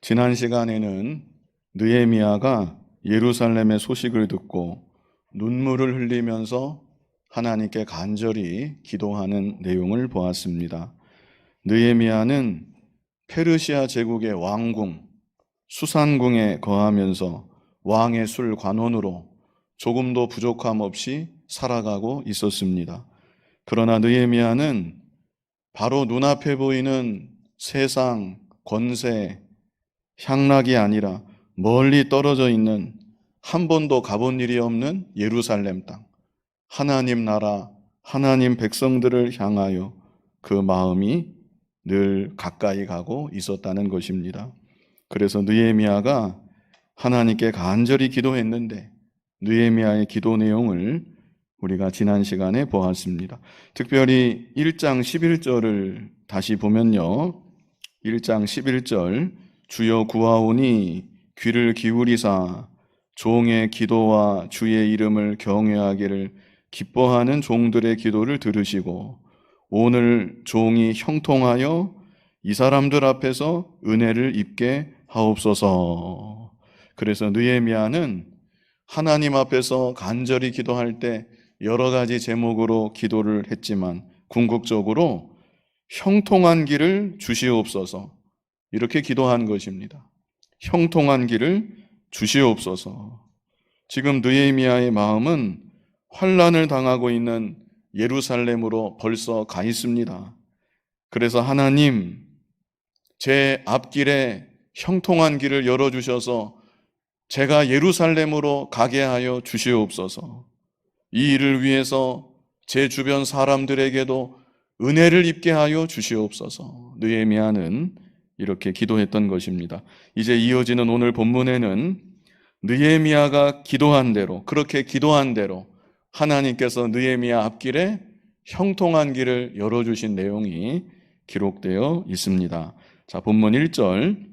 지난 시간에는 느헤미야가 예루살렘의 소식을 듣고 눈물을 흘리면서 하나님께 간절히 기도하는 내용을 보았습니다. 느헤미야는 페르시아 제국의 왕궁 수산궁에 거하면서 왕의 술 관원으로 조금도 부족함 없이 살아가고 있었습니다. 그러나 느헤미야는 바로 눈앞에 보이는 세상, 권세, 향락이 아니라 멀리 떨어져 있는 한 번도 가본 일이 없는 예루살렘 땅, 하나님 나라, 하나님 백성들을 향하여 그 마음이 늘 가까이 가고 있었다는 것입니다. 그래서 느헤미야가 하나님께 간절히 기도했는데 느헤미야의 기도 내용을 우리가 지난 시간에 보았습니다. 특별히 1장 11절을 다시 보면요. 1장 11절 주여 구하오니 귀를 기울이사 종의 기도와 주의 이름을 경외하기를 기뻐하는 종들의 기도를 들으시고 오늘 종이 형통하여 이 사람들 앞에서 은혜를 입게 하옵소서. 그래서 느헤미야는 하나님 앞에서 간절히 기도할 때 여러 가지 제목으로 기도를 했지만 궁극적으로 형통한 길을 주시옵소서 이렇게 기도한 것입니다. 형통한 길을 주시옵소서. 지금 느헤미야의 마음은 환난을 당하고 있는 예루살렘으로 벌써 가 있습니다. 그래서 하나님, 제 앞길에 형통한 길을 열어주셔서 제가 예루살렘으로 가게 하여 주시옵소서. 이 일을 위해서 제 주변 사람들에게도 은혜를 입게 하여 주시옵소서. 느헤미야는 이렇게 기도했던 것입니다. 이제 이어지는 오늘 본문에는 느헤미야가 기도한 대로, 그렇게 기도한 대로 하나님께서 느헤미야 앞길에 형통한 길을 열어주신 내용이 기록되어 있습니다. 자, 본문 1절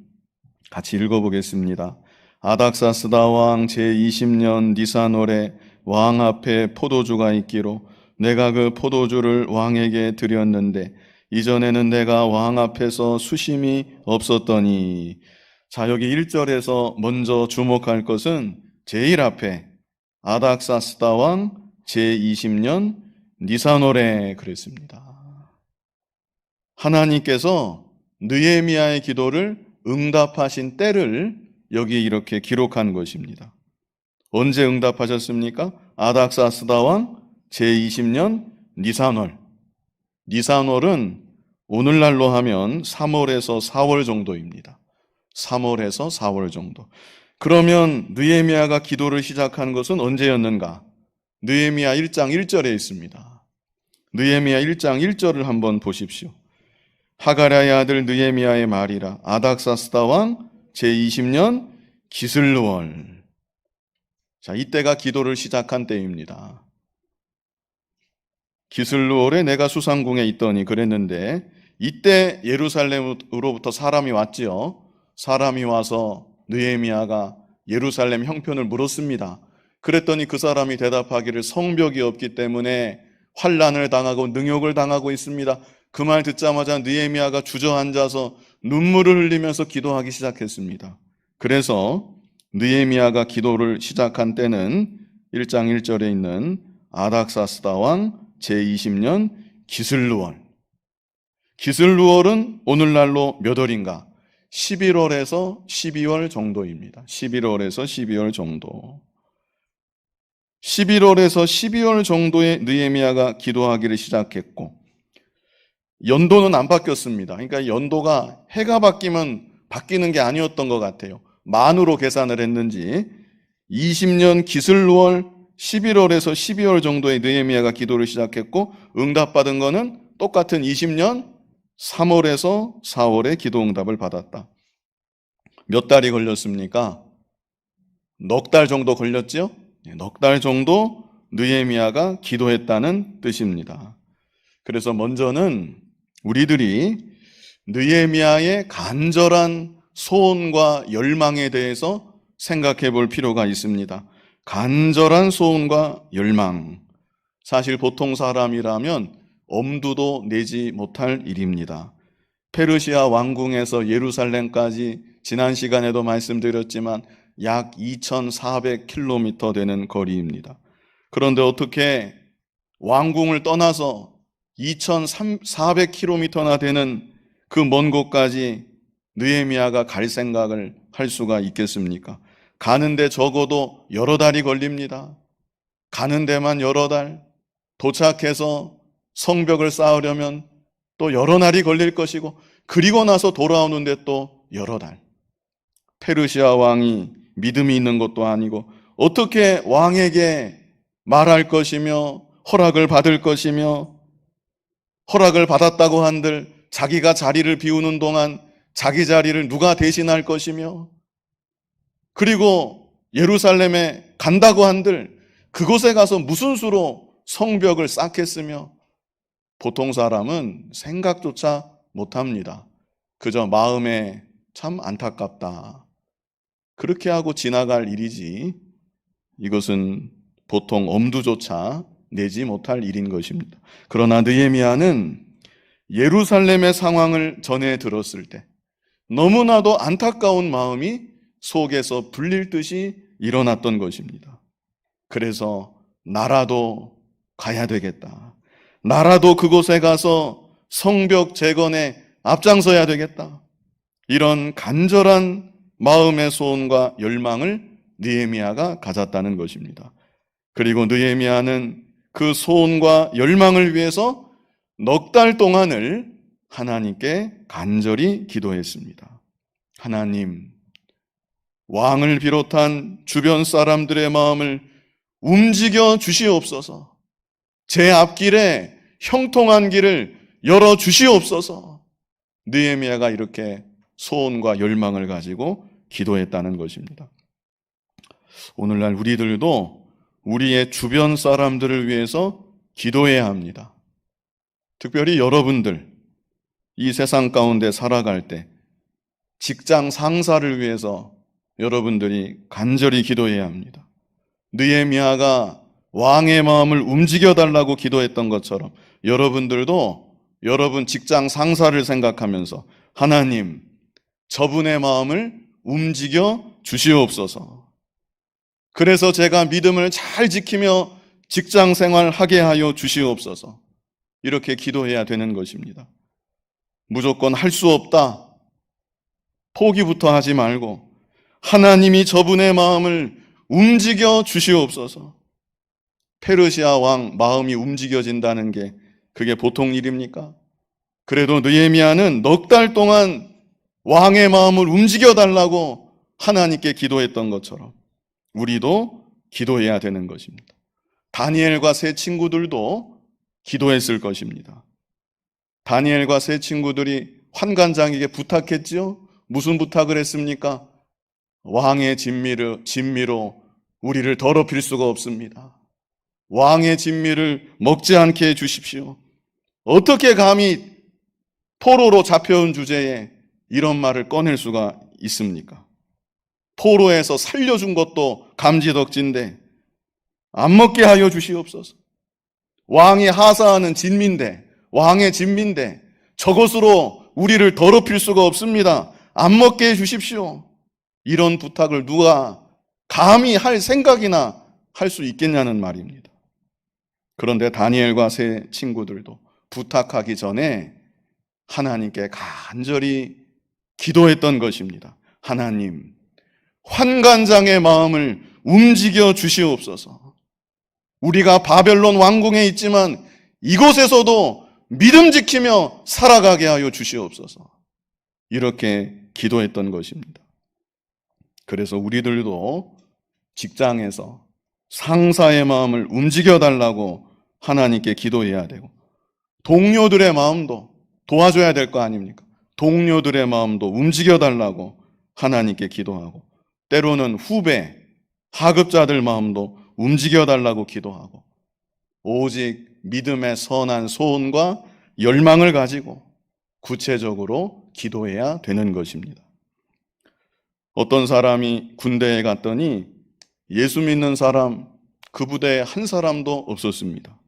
같이 읽어보겠습니다. 아닥사스다 왕 제20년 니산월에 왕 앞에 포도주가 있기로 내가 그 포도주를 왕에게 드렸는데 이전에는 내가 왕 앞에서 수심이 없었더니. 자, 여기 1절에서 먼저 주목할 것은 제일 앞에 아닥사스다 왕 제20년 니산월에 그랬습니다. 하나님께서 느헤미야의 기도를 응답하신 때를 여기 이렇게 기록한 것입니다. 언제 응답하셨습니까? 아닥사스다 왕 제20년 니산월. 니산월은 오늘날로 하면 3월에서 4월 정도입니다. 3월에서 4월 정도. 그러면 느헤미야가 기도를 시작한 것은 언제였는가? 느헤미야 1장 1절에 있습니다. 느헤미야 1장 1절을 한번 보십시오. 하가랴의 아들 느헤미야의 말이라 아닥사스다 왕 제20년 기슬루월. 자, 이때가 기도를 시작한 때입니다. 기슬루월에 내가 수산궁에 있더니 그랬는데 이때 예루살렘으로부터 사람이 왔지요. 사람이 와서 느헤미야가 예루살렘 형편을 물었습니다. 그랬더니 그 사람이 대답하기를 성벽이 없기 때문에 환난을 당하고 능욕을 당하고 있습니다. 그 말 듣자마자 느헤미야가 주저앉아서 눈물을 흘리면서 기도하기 시작했습니다. 그래서 느헤미야가 기도를 시작한 때는 1장 1절에 있는 아닥사스다 왕 제20년 기슬루월. 기슬루월은 오늘날로 몇 월인가? 11월에서 12월 정도입니다. 11월에서 12월 정도. 11월에서 12월 정도에 느헤미야가 기도하기를 시작했고 연도는 안 바뀌었습니다. 그러니까 연도가 해가 바뀌면 바뀌는 게 아니었던 것 같아요. 만으로 계산을 했는지 20년 기슬루월 11월에서 12월 정도에 느헤미야가 기도를 시작했고 응답받은 거는 똑같은 20년 3월에서 4월에 기도 응답을 받았다. 몇 달이 걸렸습니까? 넉 달 정도 걸렸죠? 넉 달 정도 느헤미야가 기도했다는 뜻입니다. 그래서 먼저는 우리들이 느헤미야의 간절한 소원과 열망에 대해서 생각해 볼 필요가 있습니다. 간절한 소원과 열망. 사실 보통 사람이라면 엄두도 내지 못할 일입니다. 페르시아 왕궁에서 예루살렘까지 지난 시간에도 말씀드렸지만 약 2,400km 되는 거리입니다. 그런데 어떻게 왕궁을 떠나서 2,400km나 되는 그 먼 곳까지 느헤미야가 갈 생각을 할 수가 있겠습니까? 가는데 적어도 여러 달이 걸립니다. 가는 데만 여러 달, 도착해서 성벽을 쌓으려면 또 여러 날이 걸릴 것이고, 그리고 나서 돌아오는데 또 여러 달. 페르시아 왕이 믿음이 있는 것도 아니고 어떻게 왕에게 말할 것이며 허락을 받을 것이며, 허락을 받았다고 한들 자기가 자리를 비우는 동안 자기 자리를 누가 대신할 것이며, 그리고 예루살렘에 간다고 한들 그곳에 가서 무슨 수로 성벽을 쌓겠으며, 보통 사람은 생각조차 못합니다. 그저 마음에 참 안타깝다, 그렇게 하고 지나갈 일이지 이것은 보통 엄두조차 내지 못할 일인 것입니다. 그러나 느헤미야는 예루살렘의 상황을 전해 들었을 때 너무나도 안타까운 마음이 속에서 불릴 듯이 일어났던 것입니다. 그래서 나라도 가야 되겠다, 나라도 그곳에 가서 성벽 재건에 앞장서야 되겠다, 이런 간절한 마음의 소원과 열망을 느헤미야가 가졌다는 것입니다. 그리고 느헤미야는 그 소원과 열망을 위해서 넉 달 동안을 하나님께 간절히 기도했습니다. 하나님, 왕을 비롯한 주변 사람들의 마음을 움직여 주시옵소서. 제 앞길에 형통한 길을 열어 주시옵소서. 느헤미야가 이렇게 소원과 열망을 가지고 기도했다는 것입니다. 오늘날 우리들도 우리의 주변 사람들을 위해서 기도해야 합니다. 특별히 여러분들, 이 세상 가운데 살아갈 때 직장 상사를 위해서 여러분들이 간절히 기도해야 합니다. 느헤미야가 왕의 마음을 움직여달라고 기도했던 것처럼 여러분들도 여러분 직장 상사를 생각하면서 하나님, 저분의 마음을 움직여 주시옵소서. 그래서 제가 믿음을 잘 지키며 직장 생활하게 하여 주시옵소서. 이렇게 기도해야 되는 것입니다. 무조건 할 수 없다, 포기부터 하지 말고 하나님이 저분의 마음을 움직여 주시옵소서. 페르시아 왕 마음이 움직여진다는 게 그게 보통 일입니까? 그래도 느헤미야는 넉 달 동안 왕의 마음을 움직여달라고 하나님께 기도했던 것처럼 우리도 기도해야 되는 것입니다. 다니엘과 세 친구들도 기도했을 것입니다. 다니엘과 세 친구들이 환관장에게 부탁했지요. 무슨 부탁을 했습니까? 왕의 진미로 우리를 더럽힐 수가 없습니다. 왕의 진미를 먹지 않게 해주십시오. 어떻게 감히 포로로 잡혀온 주제에 이런 말을 꺼낼 수가 있습니까? 포로에서 살려준 것도 감지덕진데 안 먹게 하여 주시옵소서. 왕이 하사하는 진미인데, 왕의 진미인데 저것으로 우리를 더럽힐 수가 없습니다. 안 먹게 해 주십시오. 이런 부탁을 누가 감히 할 생각이나 할 수 있겠냐는 말입니다. 그런데 다니엘과 세 친구들도 부탁하기 전에 하나님께 간절히 기도했던 것입니다. 하나님, 환관장의 마음을 움직여 주시옵소서. 우리가 바벨론 왕궁에 있지만 이곳에서도 믿음 지키며 살아가게 하여 주시옵소서. 이렇게 기도했던 것입니다. 그래서 우리들도 직장에서 상사의 마음을 움직여달라고 하나님께 기도해야 되고, 동료들의 마음도 도와줘야 될 거 아닙니까? 동료들의 마음도 움직여달라고 하나님께 기도하고, 때로는 후배, 하급자들 마음도 움직여달라고 기도하고, 오직 믿음의 선한 소원과 열망을 가지고 구체적으로 기도해야 되는 것입니다. 어떤 사람이 군대에 갔더니 예수 믿는 사람 그 부대에 한 사람도 없었습니다.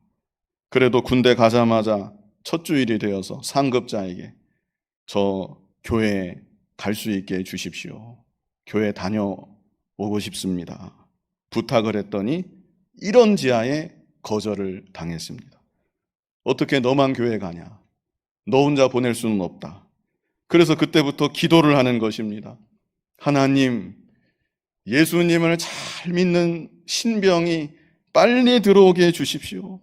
그래도 군대 가자마자 첫 주일이 되어서 상급자에게 저 교회에 갈 수 있게 해주십시오. 교회 다녀오고 싶습니다. 부탁을 했더니 이런 지하에 거절을 당했습니다. 어떻게 너만 교회 가냐? 너 혼자 보낼 수는 없다. 그래서 그때부터 기도를 하는 것입니다. 하나님, 예수님을 잘 믿는 신병이 빨리 들어오게 해주십시오.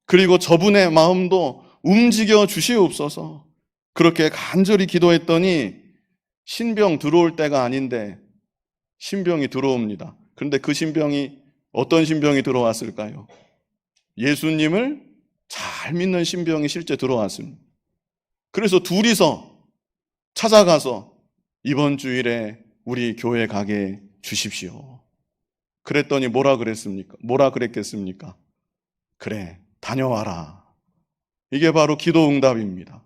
그리고 저분의 마음도 움직여 주시옵소서. 그렇게 간절히 기도했더니 신병 들어올 때가 아닌데 신병이 들어옵니다. 그런데 그 신병이 어떤 신병이 들어왔을까요? 예수님을 잘 믿는 신병이 실제 들어왔습니다. 그래서 둘이서 찾아가서 이번 주일에 우리 교회 가게 주십시오. 그랬더니 뭐라 그랬겠습니까? 그래, 다녀와라. 이게 바로 기도 응답입니다.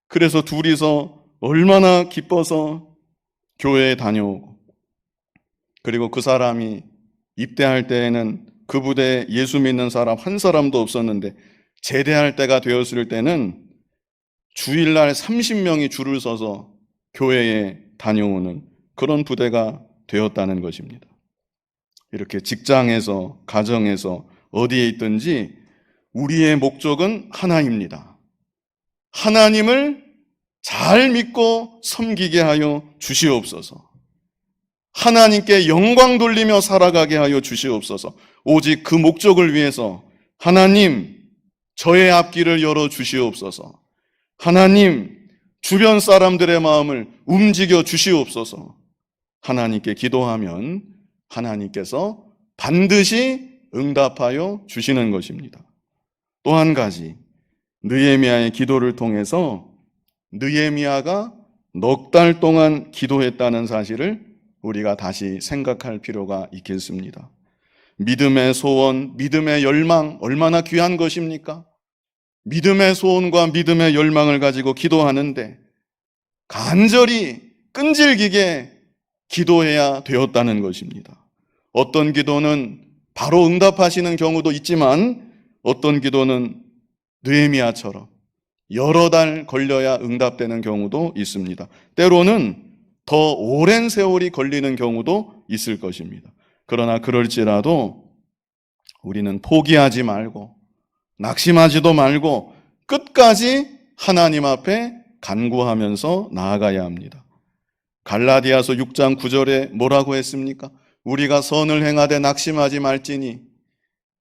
그래서 둘이서 얼마나 기뻐서 교회에 다녀오고, 그리고 그 사람이 입대할 때에는 그 부대에 예수 믿는 사람 한 사람도 없었는데 제대할 때가 되었을 때는 주일날 30명이 줄을 서서 교회에 다녀오는 그런 부대가 되었다는 것입니다. 이렇게 직장에서, 가정에서, 어디에 있든지 우리의 목적은 하나입니다. 하나님을 잘 믿고 섬기게 하여 주시옵소서. 하나님께 영광 돌리며 살아가게 하여 주시옵소서. 오직 그 목적을 위해서 하나님, 저의 앞길을 열어 주시옵소서. 하나님, 주변 사람들의 마음을 움직여 주시옵소서. 하나님께 기도하면 하나님께서 반드시 응답하여 주시는 것입니다. 또 한 가지, 느헤미야의 기도를 통해서 느헤미야가 넉 달 동안 기도했다는 사실을 우리가 다시 생각할 필요가 있겠습니다. 믿음의 소원, 믿음의 열망, 얼마나 귀한 것입니까? 믿음의 소원과 믿음의 열망을 가지고 기도하는데 간절히 끈질기게 기도해야 되었다는 것입니다. 어떤 기도는 바로 응답하시는 경우도 있지만 어떤 기도는 느헤미야처럼 여러 달 걸려야 응답되는 경우도 있습니다. 때로는 더 오랜 세월이 걸리는 경우도 있을 것입니다. 그러나 그럴지라도 우리는 포기하지 말고 낙심하지도 말고 끝까지 하나님 앞에 간구하면서 나아가야 합니다. 갈라디아서 6장 9절에 뭐라고 했습니까? 우리가 선을 행하되 낙심하지 말지니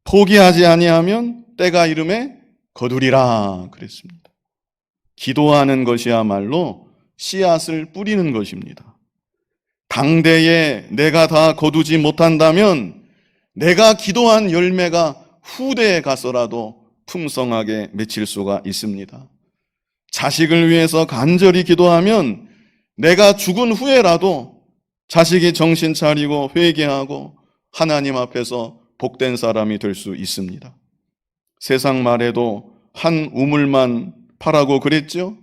포기하지 아니하면 때가 이름에 거두리라 그랬습니다. 기도하는 것이야말로 씨앗을 뿌리는 것입니다. 당대에 내가 다 거두지 못한다면 내가 기도한 열매가 후대에 가서라도 풍성하게 맺힐 수가 있습니다. 자식을 위해서 간절히 기도하면 내가 죽은 후에라도 자식이 정신 차리고 회개하고 하나님 앞에서 복된 사람이 될 수 있습니다. 세상 말에도 한 우물만 파라고 그랬죠?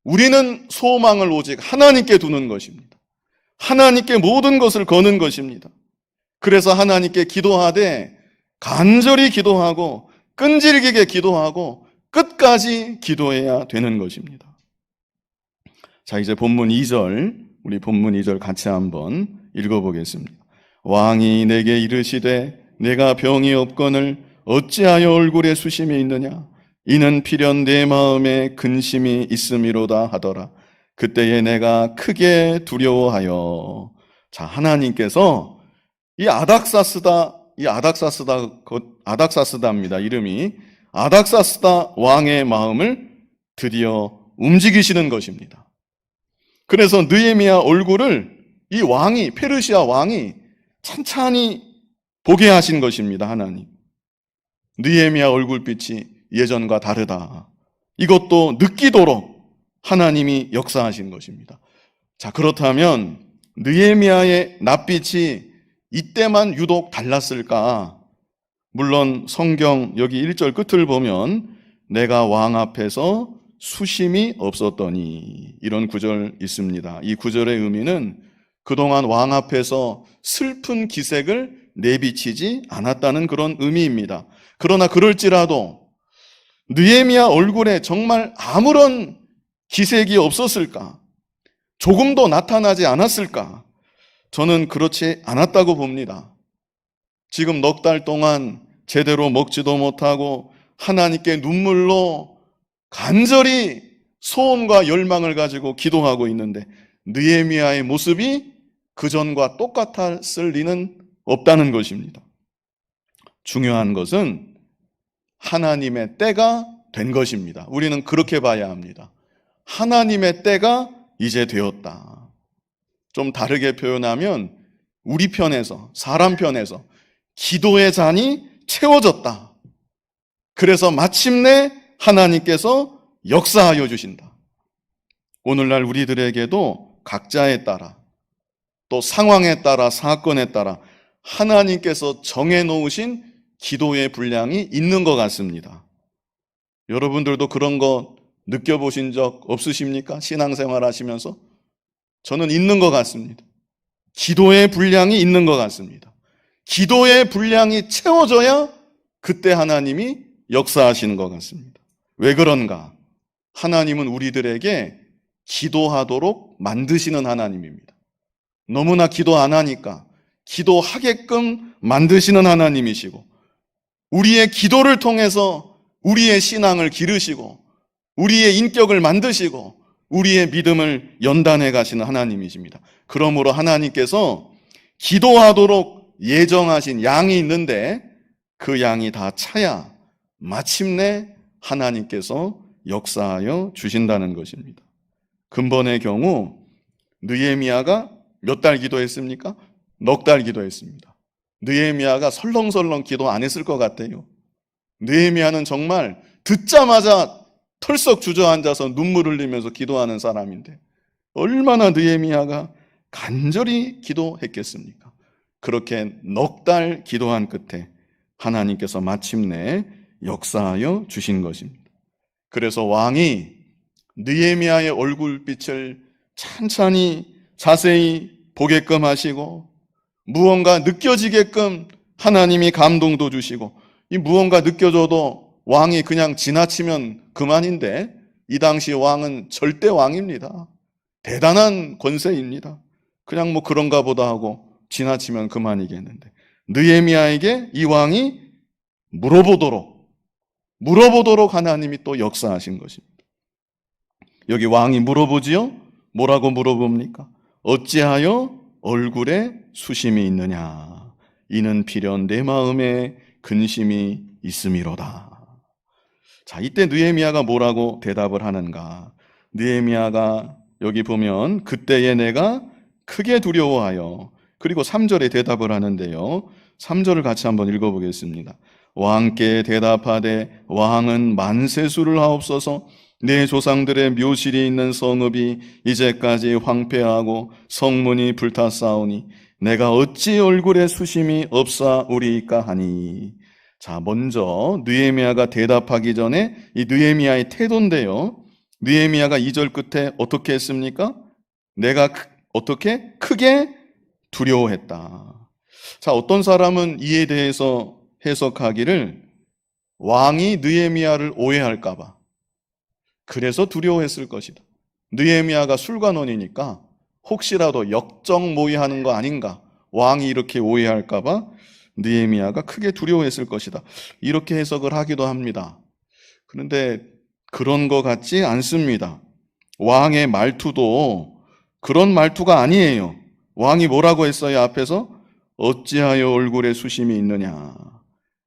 우리는 소망을 오직 하나님께 두는 것입니다. 하나님께 모든 것을 거는 것입니다. 그래서 하나님께 기도하되 간절히 기도하고 끈질기게 기도하고 끝까지 기도해야 되는 것입니다. 자, 이제 본문 2절, 우리 본문 2절 같이 한번 읽어보겠습니다. 왕이 내게 이르시되 내가 병이 없거늘 어찌하여 얼굴에 수심이 있느냐? 이는 필연 내 마음에 근심이 있음이로다 하더라. 그때에 내가 크게 두려워하여. 자, 하나님께서 이 아닥사스다입니다. 이름이 아닥사스다 왕의 마음을 드디어 움직이시는 것입니다. 그래서 느헤미야 얼굴을 이 왕이, 페르시아 왕이 찬찬히 보게 하신 것입니다. 하나님. 느헤미야 얼굴빛이 예전과 다르다. 이것도 느끼도록 하나님이 역사하신 것입니다. 자, 그렇다면 느헤미야의 낯빛이 이때만 유독 달랐을까? 물론 성경 여기 1절 끝을 보면 내가 왕 앞에서 수심이 없었더니 이런 구절 있습니다. 이 구절의 의미는 그동안 왕 앞에서 슬픈 기색을 내비치지 않았다는 그런 의미입니다. 그러나 그럴지라도 느헤미야 얼굴에 정말 아무런 기색이 없었을까? 조금도 나타나지 않았을까? 저는 그렇지 않았다고 봅니다. 지금 넉 달 동안 제대로 먹지도 못하고 하나님께 눈물로 간절히 소원과 열망을 가지고 기도하고 있는데 느헤미야의 모습이 그전과 똑같았을 리는 없다는 것입니다. 중요한 것은 하나님의 때가 된 것입니다. 우리는 그렇게 봐야 합니다. 하나님의 때가 이제 되었다. 좀 다르게 표현하면 우리 편에서, 사람 편에서 기도의 잔이 채워졌다. 그래서 마침내 하나님께서 역사하여 주신다. 오늘날 우리들에게도 각자에 따라 또 상황에 따라 사건에 따라 하나님께서 정해놓으신 기도의 분량이 있는 것 같습니다. 여러분들도 그런 거 느껴보신 적 없으십니까? 신앙생활 하시면서? 저는 있는 것 같습니다. 기도의 분량이 있는 것 같습니다. 기도의 분량이 채워져야 그때 하나님이 역사하시는 것 같습니다. 왜 그런가? 하나님은 우리들에게 기도하도록 만드시는 하나님입니다. 너무나 기도 안 하니까 기도하게끔 만드시는 하나님이시고, 우리의 기도를 통해서 우리의 신앙을 기르시고 우리의 인격을 만드시고 우리의 믿음을 연단해 가시는 하나님이십니다. 그러므로 하나님께서 기도하도록 예정하신 양이 있는데 그 양이 다 차야 마침내 하나님께서 역사하여 주신다는 것입니다. 근본의 경우 느헤미야가 몇 달 기도했습니까? 넉 달 기도했습니다. 느헤미야가 설렁설렁 기도 안 했을 것 같아요. 느헤미야는 정말 듣자마자 털썩 주저앉아서 눈물 흘리면서 기도하는 사람인데 얼마나 느헤미야가 간절히 기도했겠습니까? 그렇게 넉 달 기도한 끝에 하나님께서 마침내 역사하여 주신 것입니다. 그래서 왕이 느헤미야의 얼굴빛을 찬찬히 자세히 보게끔 하시고 무언가 느껴지게끔 하나님이 감동도 주시고, 이 무언가 느껴져도 왕이 그냥 지나치면 그만인데 이 당시 왕은 절대 왕입니다. 대단한 권세입니다. 그냥 뭐 그런가 보다 하고 지나치면 그만이겠는데 느헤미야에게 이 왕이 물어보도록 하나님이 또 역사하신 것입니다. 여기 왕이 물어보지요? 뭐라고 물어봅니까? 어찌하여 얼굴에 수심이 있느냐? 이는 필연 내 마음에 근심이 있음이로다. 자, 이때 느헤미야가 뭐라고 대답을 하는가? 느헤미야가 여기 보면 그때에 내가 크게 두려워하여, 그리고 3절에 대답을 하는데요. 3절을 같이 한번 읽어보겠습니다. 왕께 대답하되 왕은 만세수를 하옵소서. 내 조상들의 묘실이 있는 성읍이 이제까지 황폐하고 성문이 불탔사오니 내가 어찌 얼굴에 수심이 없사오리까 하니. 자, 먼저 느헤미야가 대답하기 전에 이 느헤미야의 태도인데요. 느헤미야가 2절 끝에 어떻게 했습니까? 내가 어떻게? 크게 두려워했다. 자, 어떤 사람은 이에 대해서 해석하기를 왕이 느헤미야를 오해할까 봐, 그래서 두려워했을 것이다. 느헤미야가 술관원이니까 혹시라도 역정모의하는 거 아닌가, 왕이 이렇게 오해할까 봐 느헤미야가 크게 두려워했을 것이다. 이렇게 해석을 하기도 합니다. 그런데 그런 것 같지 않습니다. 왕의 말투도 그런 말투가 아니에요. 왕이 뭐라고 했어요? 앞에서 어찌하여 얼굴에 수심이 있느냐?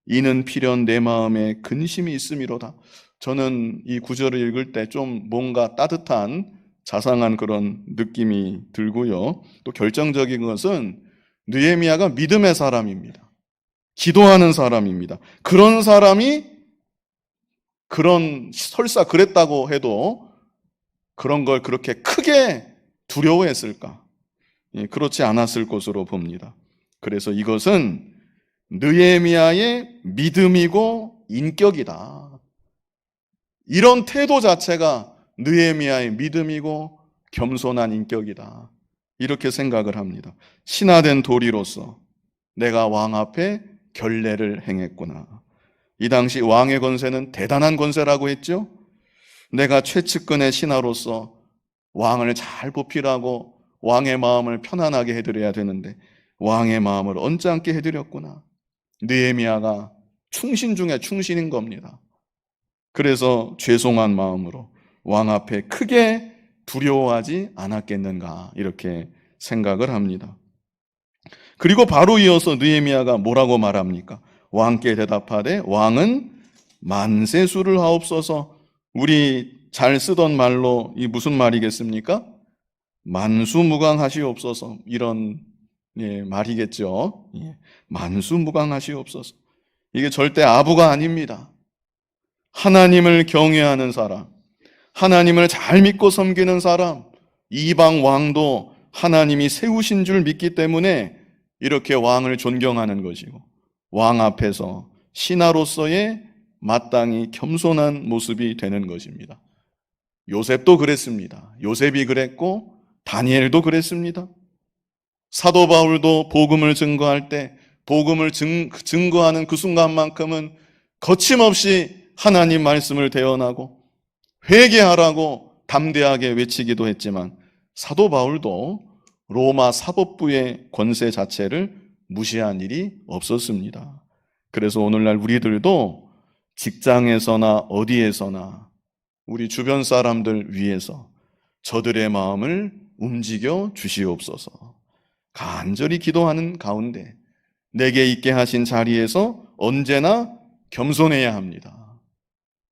이는 필연 내 마음에 근심이 있음이로다. 저는 이 구절을 읽을 때 좀 뭔가 따뜻한 자상한 그런 느낌이 들고요. 또 결정적인 것은 느헤미야가 믿음의 사람입니다. 기도하는 사람입니다. 그런 사람이 그런 설사 그랬다고 해도 그런 걸 그렇게 크게 두려워했을까? 그렇지 않았을 것으로 봅니다. 그래서 이것은 느헤미야의 믿음이고 인격이다. 이런 태도 자체가 느헤미야의 믿음이고 겸손한 인격이다. 이렇게 생각을 합니다. 신하된 도리로서 내가 왕 앞에 결례를 행했구나. 이 당시 왕의 권세는 대단한 권세라고 했죠. 내가 최측근의 신하로서 왕을 잘 보필하고 왕의 마음을 편안하게 해드려야 되는데 왕의 마음을 언짢게 해드렸구나. 느헤미야가 충신 중에 충신인 겁니다. 그래서 죄송한 마음으로 왕 앞에 크게 두려워하지 않았겠는가 이렇게 생각을 합니다. 그리고 바로 이어서 느헤미야가 뭐라고 말합니까? 왕께 대답하되 왕은 만세수를 하옵소서. 우리 잘 쓰던 말로 이 무슨 말이겠습니까? 만수무강하시옵소서. 이런 말이겠죠. 만수무강하시옵소서. 이게 절대 아부가 아닙니다. 하나님을 경외하는 사람, 하나님을 잘 믿고 섬기는 사람, 이방 왕도 하나님이 세우신 줄 믿기 때문에 이렇게 왕을 존경하는 것이고 왕 앞에서 신하로서의 마땅히 겸손한 모습이 되는 것입니다. 요셉도 그랬습니다. 요셉이 그랬고 다니엘도 그랬습니다. 사도 바울도 복음을 증거할 때 복음을 증거하는 그 순간만큼은 거침없이 하나님 말씀을 대언하고 회개하라고 담대하게 외치기도 했지만 사도 바울도 로마 사법부의 권세 자체를 무시한 일이 없었습니다. 그래서 오늘날 우리들도 직장에서나 어디에서나 우리 주변 사람들 위해서 저들의 마음을 움직여 주시옵소서. 간절히 기도하는 가운데 내게 있게 하신 자리에서 언제나 겸손해야 합니다.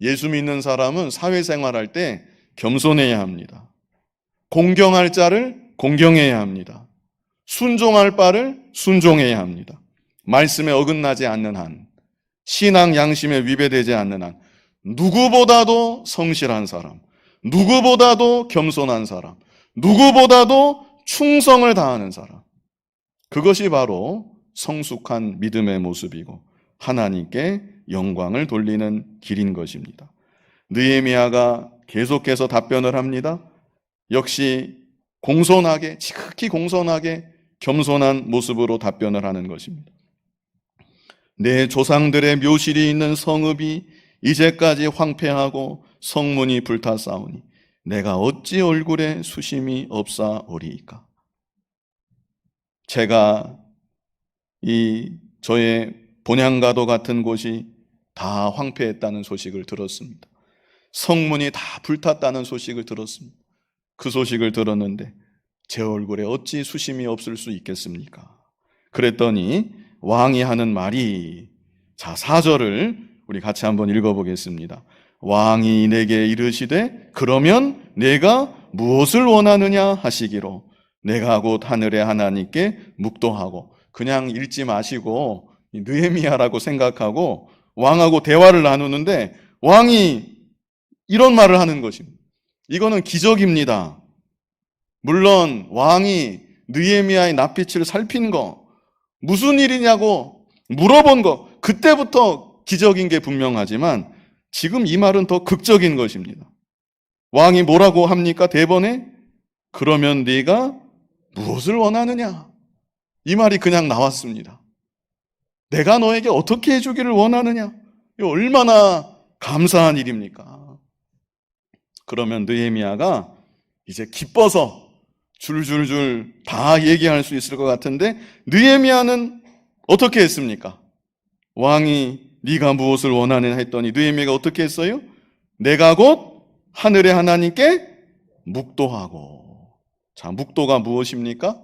예수 믿는 사람은 사회생활할 때 겸손해야 합니다. 공경할 자를 공경해야 합니다. 순종할 바를 순종해야 합니다. 말씀에 어긋나지 않는 한, 신앙 양심에 위배되지 않는 한, 누구보다도 성실한 사람, 누구보다도 겸손한 사람, 누구보다도 충성을 다하는 사람, 그것이 바로 성숙한 믿음의 모습이고 하나님께 영광을 돌리는 길인 것입니다. 느헤미야가 계속해서 답변을 합니다. 역시 공손하게, 지극히 공손하게 겸손한 모습으로 답변을 하는 것입니다. 내 조상들의 묘실이 있는 성읍이 이제까지 황폐하고 성문이 불타싸우니 내가 어찌 얼굴에 수심이 없사오리이까. 제가 저의 본향가도 같은 곳이 다 황폐했다는 소식을 들었습니다. 성문이 다 불탔다는 소식을 들었습니다. 그 소식을 들었는데 제 얼굴에 어찌 수심이 없을 수 있겠습니까? 그랬더니 왕이 하는 말이, 자, 4절을 우리 같이 한번 읽어보겠습니다. 왕이 내게 이르시되 그러면 내가 무엇을 원하느냐 하시기로 내가 곧 하늘의 하나님께 묵도하고, 그냥 읽지 마시고 느헤미야라고 생각하고 왕하고 대화를 나누는데 왕이 이런 말을 하는 것입니다. 이거는 기적입니다. 물론 왕이 느헤미야의 낯빛을 살핀 거, 무슨 일이냐고 물어본 거, 그때부터 기적인 게 분명하지만 지금 이 말은 더 극적인 것입니다. 왕이 뭐라고 합니까? 대번에 그러면 네가 무엇을 원하느냐? 이 말이 그냥 나왔습니다. 내가 너에게 어떻게 해주기를 원하느냐? 이거 얼마나 감사한 일입니까? 그러면 느헤미야가 이제 기뻐서 줄줄줄 다 얘기할 수 있을 것 같은데 느헤미야는 어떻게 했습니까? 왕이 네가 무엇을 원하느냐 했더니 느헤미야가 어떻게 했어요? 내가 곧 하늘의 하나님께 묵도하고. 자, 묵도가 무엇입니까?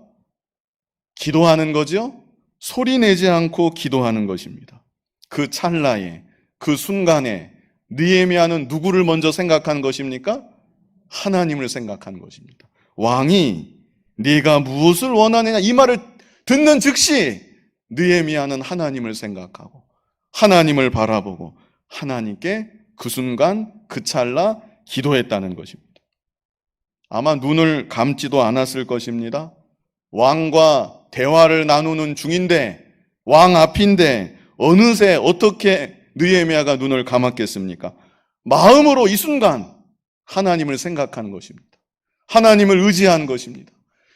기도하는 거죠? 소리 내지 않고 기도하는 것입니다. 그 찰나에, 그 순간에 느헤미야는 누구를 먼저 생각한 것입니까? 하나님을 생각한 것입니다. 왕이 네가 무엇을 원하느냐 이 말을 듣는 즉시 느헤미야는 하나님을 생각하고 하나님을 바라보고 하나님께 그 순간 그 찰나 기도했다는 것입니다. 아마 눈을 감지도 않았을 것입니다. 왕과 대화를 나누는 중인데, 왕 앞인데 어느새 어떻게 느헤미야가 눈을 감았겠습니까? 마음으로 이 순간 하나님을 생각하는 것입니다. 하나님을 의지한 것입니다.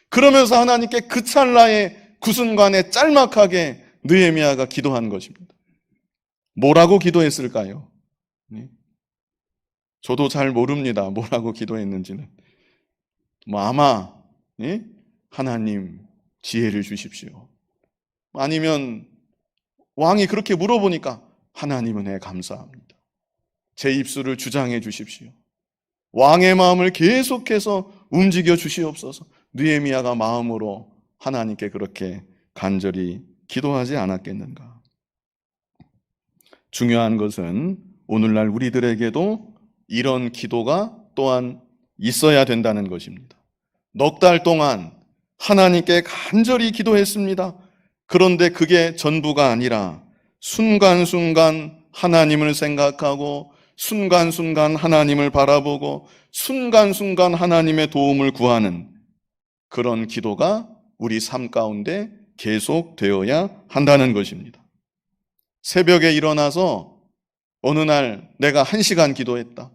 그러면서 하나님께 그 찰나에 그 순간에 짤막하게 느헤미야가 기도한 것입니다. 뭐라고 기도했을까요? 저도 잘 모릅니다. 뭐라고 기도했는지는. 아마 하나님 지혜를 주십시오. 아니면 왕이 그렇게 물어보니까 하나님 은혜 감사합니다. 제 입술을 주장해 주십시오. 왕의 마음을 계속해서 움직여 주시옵소서. 느헤미야가 마음으로 하나님께 그렇게 간절히 기도하지 않았겠는가? 중요한 것은 오늘날 우리들에게도 이런 기도가 또한 있어야 된다는 것입니다. 넉 달 동안 하나님께 간절히 기도했습니다. 그런데 그게 전부가 아니라 순간순간 하나님을 생각하고 순간순간 하나님을 바라보고 순간순간 하나님의 도움을 구하는 그런 기도가 우리 삶 가운데 계속되어야 한다는 것입니다. 새벽에 일어나서 어느 날 내가 1시간 기도했다.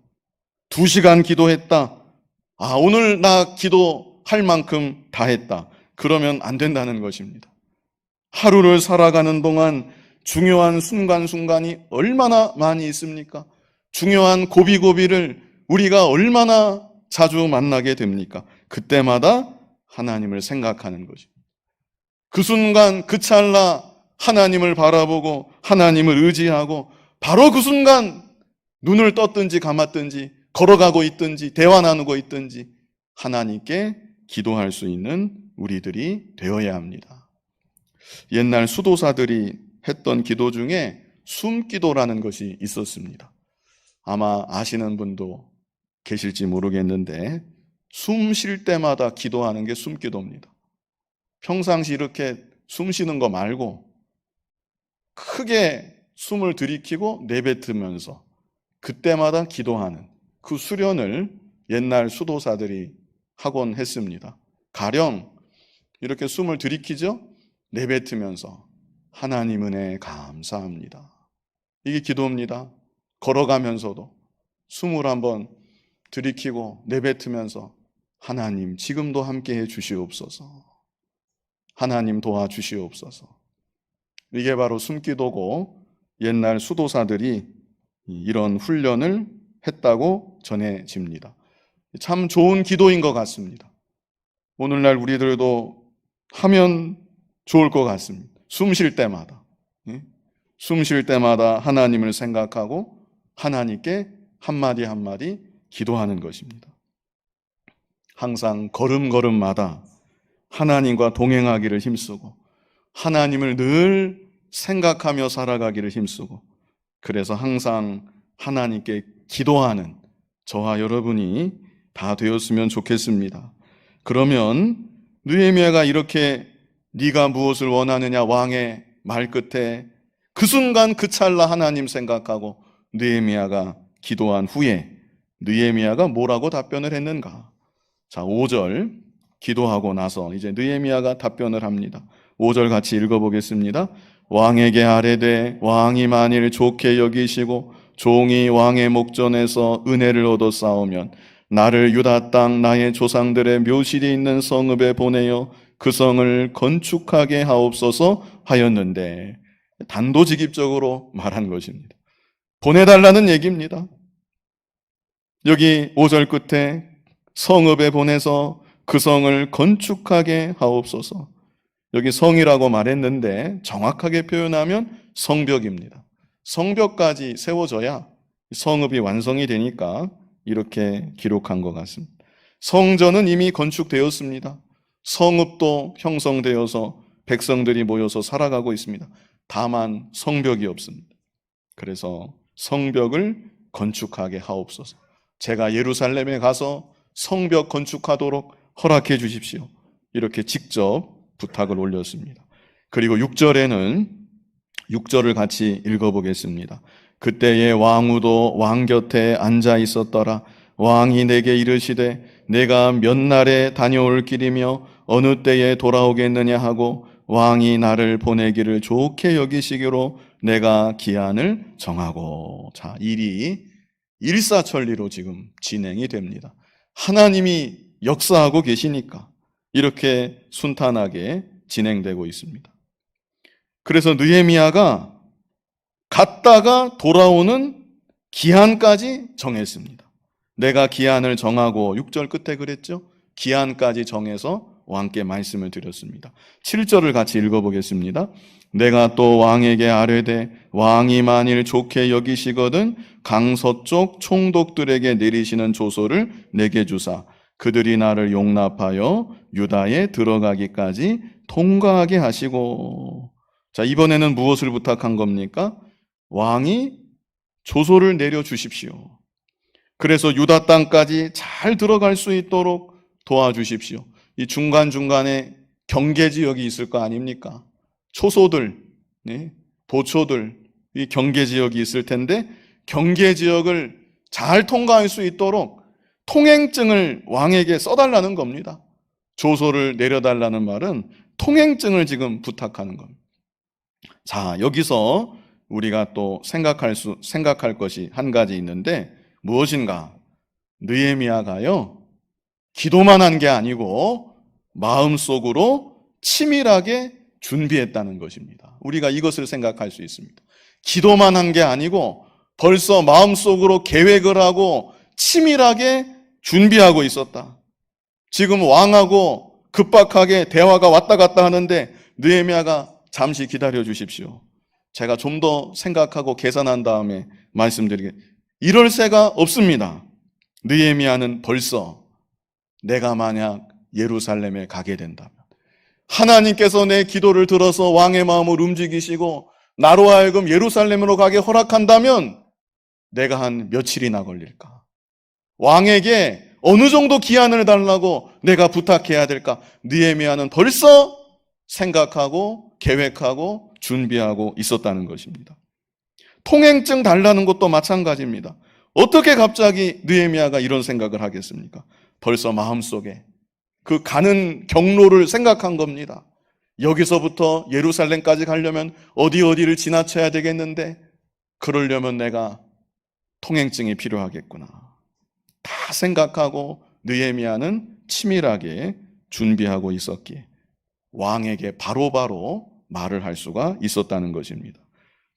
2시간 기도했다. 오늘 나 기도할 만큼 다 했다. 그러면 안 된다는 것입니다. 하루를 살아가는 동안 중요한 순간순간이 얼마나 많이 있습니까? 중요한 고비고비를 우리가 얼마나 자주 만나게 됩니까? 그때마다 하나님을 생각하는 것입니다. 그 순간 그 찰나 하나님을 바라보고 하나님을 의지하고 바로 그 순간 눈을 떴든지 감았든지 걸어가고 있든지 대화 나누고 있든지 하나님께 기도할 수 있는 우리들이 되어야 합니다. 옛날 수도사들이 했던 기도 중에 숨기도라는 것이 있었습니다. 아마 아시는 분도 계실지 모르겠는데 숨 쉴 때마다 기도하는 게 숨기도입니다. 평상시 이렇게 숨 쉬는 거 말고 크게 숨을 들이키고 내뱉으면서 그때마다 기도하는 그 수련을 옛날 수도사들이 하곤 했습니다. 가령 이렇게 숨을 들이키죠? 내뱉으면서 하나님 은혜 감사합니다. 이게 기도입니다. 걸어가면서도 숨을 한번 들이키고 내뱉으면서 하나님 지금도 함께해 주시옵소서. 하나님 도와주시옵소서. 이게 바로 숨기도고 옛날 수도사들이 이런 훈련을 했다고 전해집니다. 참 좋은 기도인 것 같습니다. 오늘날 우리들도 하면 좋을 것 같습니다. 숨 쉴 때마다, 숨 쉴 때마다 하나님을 생각하고 하나님께 한마디 한마디 기도하는 것입니다. 항상 걸음걸음마다 하나님과 동행하기를 힘쓰고 하나님을 늘 생각하며 살아가기를 힘쓰고 그래서 항상 하나님께 기도하는 저와 여러분이 다 되었으면 좋겠습니다. 그러면 느헤미야가 이렇게 네가 무엇을 원하느냐 왕의 말 끝에 그 순간 그 찰나 하나님 생각하고 느헤미야가 기도한 후에 느헤미야가 뭐라고 답변을 했는가? 자, 5절 기도하고 나서 이제 느헤미야가 답변을 합니다. 5절 같이 읽어보겠습니다. 왕에게 아뢰되 왕이 만일 좋게 여기시고 종이 왕의 목전에서 은혜를 얻어 싸우면 나를 유다 땅 나의 조상들의 묘실이 있는 성읍에 보내어 그 성을 건축하게 하옵소서 하였는데 단도직입적으로 말한 것입니다. 보내달라는 얘기입니다. 여기 5절 끝에 성읍에 보내서 그 성을 건축하게 하옵소서. 여기 성이라고 말했는데 정확하게 표현하면 성벽입니다. 성벽까지 세워져야 성읍이 완성이 되니까 이렇게 기록한 것 같습니다. 성전은 이미 건축되었습니다. 성읍도 형성되어서 백성들이 모여서 살아가고 있습니다. 다만 성벽이 없습니다. 그래서 성벽을 건축하게 하옵소서. 제가 예루살렘에 가서 성벽 건축하도록 허락해 주십시오. 이렇게 직접 부탁을 올렸습니다. 그리고 6절에는 6절을 같이 읽어보겠습니다. 그때에 왕후도 왕 곁에 앉아 있었더라. 왕이 내게 이르시되 내가 몇 날에 다녀올 길이며 어느 때에 돌아오겠느냐 하고 왕이 나를 보내기를 좋게 여기시기로 내가 기한을 정하고. 자, 일이 일사천리로 지금 진행이 됩니다. 하나님이 역사하고 계시니까 이렇게 순탄하게 진행되고 있습니다. 그래서 느헤미야가 갔다가 돌아오는 기한까지 정했습니다. 내가 기한을 정하고 6절 끝에 그랬죠? 기한까지 정해서 왕께 말씀을 드렸습니다. 7절을 같이 읽어보겠습니다. 내가 또 왕에게 아뢰되 왕이 만일 좋게 여기시거든 강서쪽 총독들에게 내리시는 조소를 내게 주사 그들이 나를 용납하여 유다에 들어가기까지 통과하게 하시고. 자, 이번에는 무엇을 부탁한 겁니까? 왕이 조소를 내려주십시오. 그래서 유다 땅까지 잘 들어갈 수 있도록 도와주십시오. 이 중간중간에 경계지역이 있을 거 아닙니까? 초소들, 보초들, 이 경계지역이 있을 텐데 경계지역을 잘 통과할 수 있도록 통행증을 왕에게 써달라는 겁니다. 조소를 내려달라는 말은 통행증을 지금 부탁하는 겁니다. 자, 여기서 우리가 또 생각할 것이 한 가지 있는데 무엇인가? 느헤미야가요, 기도만 한 게 아니고 마음속으로 치밀하게 준비했다는 것입니다. 우리가 이것을 생각할 수 있습니다. 기도만 한 게 아니고 벌써 마음속으로 계획을 하고 치밀하게 준비하고 있었다. 지금 왕하고 급박하게 대화가 왔다 갔다 하는데 느헤미야가 잠시 기다려 주십시오. 제가 좀 더 생각하고 계산한 다음에 말씀드리겠습니다. 이럴 새가 없습니다. 느헤미야는 벌써 내가 만약 예루살렘에 가게 된다면 하나님께서 내 기도를 들어서 왕의 마음을 움직이시고 나로 하여금 예루살렘으로 가게 허락한다면 내가 한 며칠이나 걸릴까? 왕에게 어느 정도 기한을 달라고 내가 부탁해야 될까? 느헤미야는 벌써 생각하고 계획하고 준비하고 있었다는 것입니다. 통행증 달라는 것도 마찬가지입니다. 어떻게 갑자기 느헤미야가 이런 생각을 하겠습니까? 벌써 마음속에 그 가는 경로를 생각한 겁니다. 여기서부터 예루살렘까지 가려면 어디를 지나쳐야 되겠는데 그러려면 내가 통행증이 필요하겠구나. 다 생각하고 느헤미야는 치밀하게 준비하고 있었기에 왕에게 바로바로 말을 할 수가 있었다는 것입니다.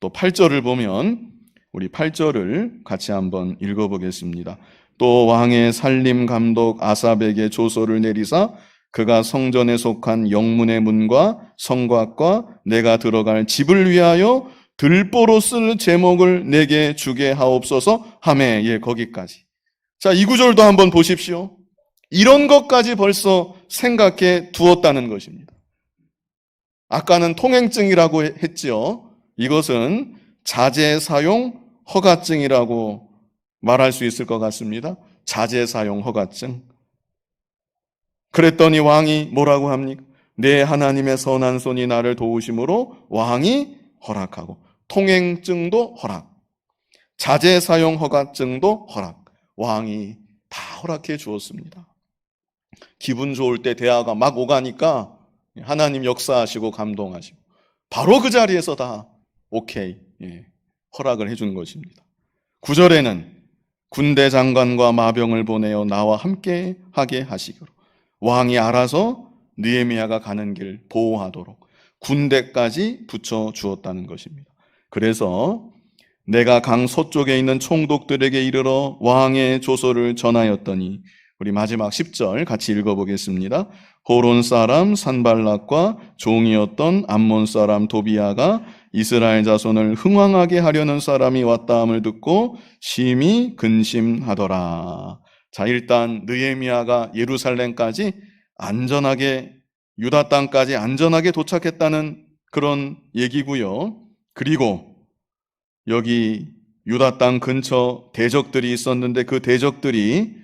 또 8절을 보면 우리 8절을 같이 한번 읽어보겠습니다. 또 왕의 살림 감독 아삽에게 조서를 내리사 그가 성전에 속한 영문의 문과 성곽과 내가 들어갈 집을 위하여 들보로 쓸 제목을 내게 주게 하옵소서 하매. 예, 거기까지. 자, 이 구절도 한번 보십시오. 이런 것까지 벌써 생각해 두었다는 것입니다. 아까는 통행증이라고 했지요. 이것은 자재 사용 허가증이라고 말할 수 있을 것 같습니다. 자재 사용 허가증. 그랬더니 왕이 뭐라고 합니까? 내 하나님의 선한 손이 나를 도우심으로 왕이 허락하고 통행증도 허락, 자재 사용 허가증도 허락. 왕이 다 허락해 주었습니다. 기분 좋을 때 대화가 막 오가니까 하나님 역사하시고 감동하시고 바로 그 자리에서 다 오케이, 허락을 해준 것입니다. 9절에는 군대 장관과 마병을 보내어 나와 함께 하게 하시기로 왕이 알아서 느헤미야가 가는 길 보호하도록 군대까지 붙여 주었다는 것입니다. 그래서 내가 강 서쪽에 있는 총독들에게 이르러 왕의 조서를 전하였더니, 우리 마지막 10절 같이 읽어보겠습니다. 호론 사람 산발락과 종이었던 암몬 사람 도비야가 이스라엘 자손을 흥왕하게 하려는 사람이 왔다 함을 듣고 심히 근심하더라. 자, 일단 느헤미야가 예루살렘까지 안전하게, 유다 땅까지 안전하게 도착했다는 그런 얘기고요. 그리고 여기 유다 땅 근처 대적들이 있었는데 그 대적들이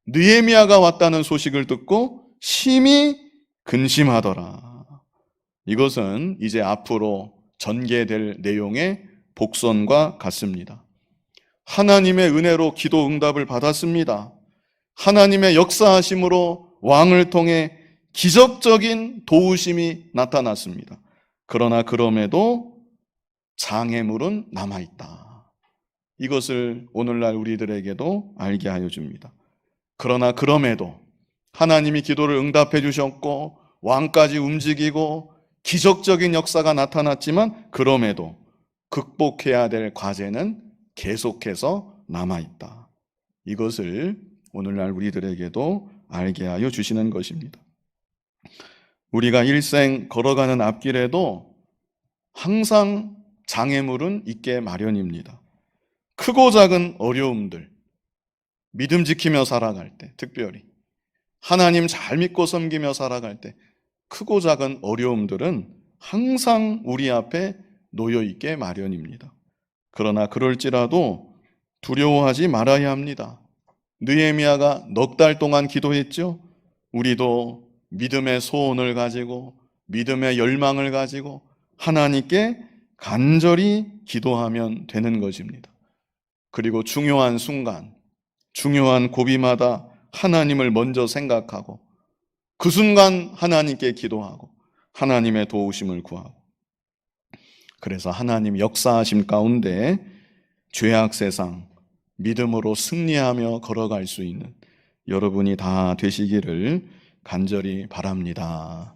느헤미야가 왔다는 소식을 듣고 심히 근심하더라. 이것은 이제 앞으로 전개될 내용의 복선과 같습니다. 하나님의 은혜로 기도 응답을 받았습니다. 하나님의 역사하심으로 왕을 통해 기적적인 도우심이 나타났습니다. 그러나 그럼에도 장애물은 남아있다. 이것을 오늘날 우리들에게도 알게 하여 줍니다. 그러나 그럼에도 하나님이 기도를 응답해 주셨고 왕까지 움직이고 기적적인 역사가 나타났지만 그럼에도 극복해야 될 과제는 계속해서 남아있다. 이것을 오늘날 우리들에게도 알게 하여 주시는 것입니다. 우리가 일생 걸어가는 앞길에도 항상 장애물은 있게 마련입니다. 크고 작은 어려움들, 믿음 지키며 살아갈 때, 특별히 하나님 잘 믿고 섬기며 살아갈 때 크고 작은 어려움들은 항상 우리 앞에 놓여 있게 마련입니다. 그러나 그럴지라도 두려워하지 말아야 합니다. 느헤미야가 넉 달 동안 기도했죠. 우리도 믿음의 소원을 가지고 믿음의 열망을 가지고 하나님께 간절히 기도하면 되는 것입니다. 그리고 중요한 순간, 중요한 고비마다 하나님을 먼저 생각하고 그 순간 하나님께 기도하고 하나님의 도우심을 구하고, 그래서 하나님 역사하심 가운데 죄악 세상 믿음으로 승리하며 걸어갈 수 있는 여러분이 다 되시기를 간절히 바랍니다.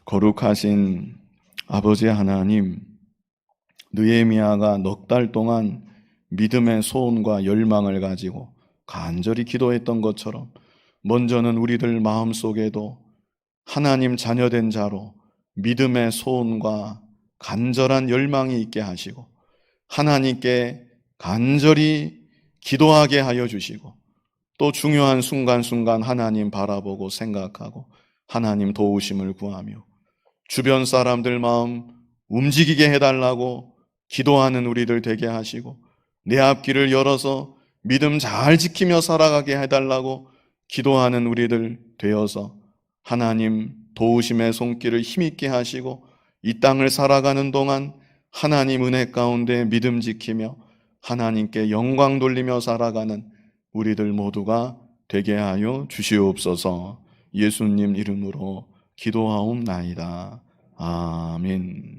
거룩하신 아버지 하나님, 느헤미야가 넉 달 동안 믿음의 소원과 열망을 가지고 간절히 기도했던 것처럼 먼저는 우리들 마음속에도 하나님 자녀된 자로 믿음의 소원과 간절한 열망이 있게 하시고 하나님께 간절히 기도하게 하여 주시고 또 중요한 순간순간 하나님 바라보고 생각하고 하나님 도우심을 구하며 주변 사람들 마음 움직이게 해달라고 기도하는 우리들 되게 하시고 내 앞길을 열어서 믿음 잘 지키며 살아가게 해달라고 기도하는 우리들 되어서 하나님 도우심의 손길을 힘있게 하시고 이 땅을 살아가는 동안 하나님 은혜 가운데 믿음 지키며 하나님께 영광 돌리며 살아가는 우리들 모두가 되게 하여 주시옵소서. 예수님 이름으로 기도하옵나이다. 아멘.